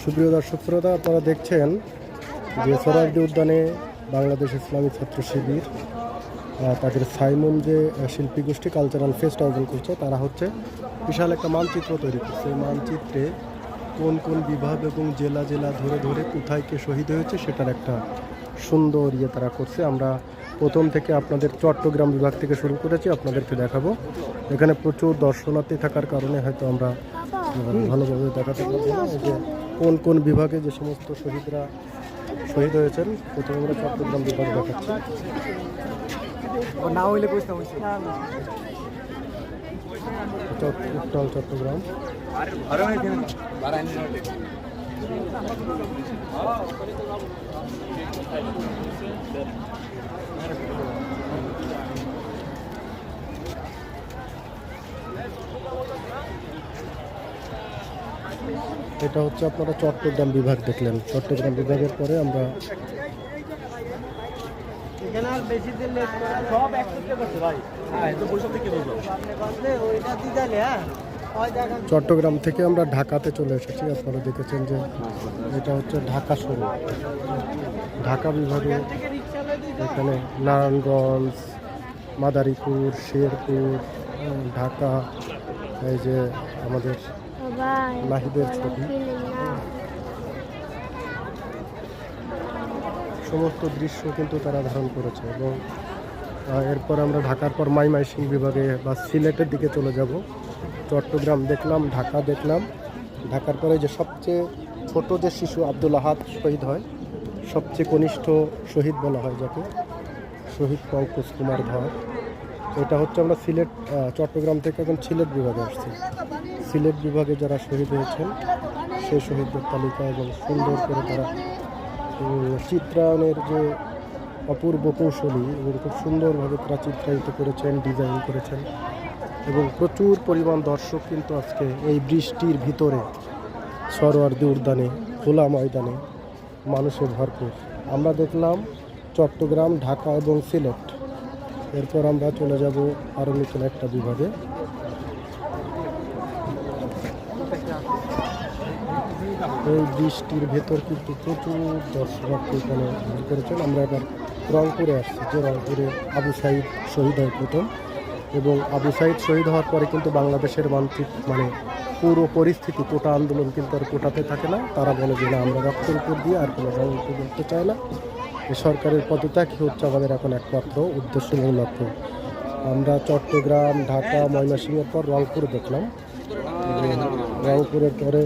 সুপ্রিয় দর্শক শ্রোতা, আপনারা দেখছেন যে সোহরাওয়ার্দী উদ্যানে বাংলাদেশ ইসলামী ছাত্র শিবির তাদের সাইমন যে শিল্পী গোষ্ঠী কালচারাল ফেস্ট আয়োজন করছে, তারা হচ্ছে বিশাল একটা মানচিত্র তৈরি করছে। এই মানচিত্রে কোন কোন বিভাগ এবং জেলা জেলা ধরে ধরে কোথায় কে শহীদ হয়েছে সেটার একটা সুন্দর তারা করছে। আমরা প্রথম থেকে আপনাদের চট্টগ্রাম বিভাগ থেকে শুরু করেছি, আপনাদেরকে দেখাবো। এখানে প্রচুর দর্শনার্থী থাকার কারণে হয়তো আমরা ভালোভাবে দেখাতে পারবো না যে কোন কোন বিভাগে যে সমস্ত শহীদরা শহীদ হয়েছেন। প্রথমে আমরা চট্টগ্রাম বিভাগ দেখাচ্ছি। চট্টগ্রাম এটা হচ্ছে আপনারা চট্টগ্রাম বিভাগ দেখলেন। চট্টগ্রাম বিভাগের পরে আমরা চট্টগ্রাম থেকে আমরা ঢাকাতে চলে এসেছি। আপনারা দেখেছেন যে এটা হচ্ছে ঢাকা শহর, ঢাকা বিভাগে এখানে নারায়ণগঞ্জ, মাদারীপুর, শেরপুর, ঢাকা, এই যে আমাদের নাহিদের ছবি, সমস্ত দৃশ্য কিন্তু তারা ধারণ করেছে। এবং এরপর আমরা ঢাকার পর ময়মনসিংহ বিভাগে বা সিলেটের দিকে চলে যাব। চট্টগ্রাম দেখলাম, ঢাকা দেখলাম। ঢাকার পরে যে সবচেয়ে ছোট যে শিশু আব্দুল আহাদ শহীদ হয়, সবচেয়ে কনিষ্ঠ শহীদ বলা হয় যাকে, শহীদ পঙ্কজ কুমার ধর। এটা হচ্ছে আমরা সিলেট, চট্টগ্রাম থেকে এখন সিলেট বিভাগে আসছি। সিলেট বিভাগে যারা শহীদ হয়েছেন সেই শহীদদের তালিকা এবং সুন্দর করে তারা চিত্রায়নের যে অপূর্ব কৌশলী এবং খুব সুন্দরভাবে তারা চিত্রায়িত করেছেন, ডিজাইন করেছেন। এবং প্রচুর পরিমাণ দর্শক কিন্তু আজকে এই বৃষ্টির ভিতরে সোহরাওয়ার্দী উদ্যানে খোলা ময়দানে মানুষে ভরপুর। আমরা দেখলাম চট্টগ্রাম, ঢাকা এবং সিলেট। এরপর আমরা চলে যাব আরও নতুন একটা বিভাগে। এই বৃষ্টির ভেতর কিন্তু প্রচুর দর্শনার্থী এখানে ভিড় করেছেন। আমরা এবার রংপুরে আসছি, যে রংপুরে আবু সাইদ শহীদ হয় প্রথম। এবং আবু সাইদ শহীদ হওয়ার পরে কিন্তু বাংলাদেশের মানচিত্র মানে পুরো পরিস্থিতি, কোটা আন্দোলন কিন্তু আর কোটাতে থাকে না। তারা বলে যে না, আমরা রক্তের উপর দিয়ে আর কোনো রাজনীতি করতে চাই না। এই সরকারের পদত্যাগই হচ্ছে আমাদের এখন একমাত্র উদ্দেশ্য এবং লক্ষ্য। আমরা চট্টগ্রাম, ঢাকা, ময়মনসিংহের পর রংপুর দেখলাম। রংপুরের পরে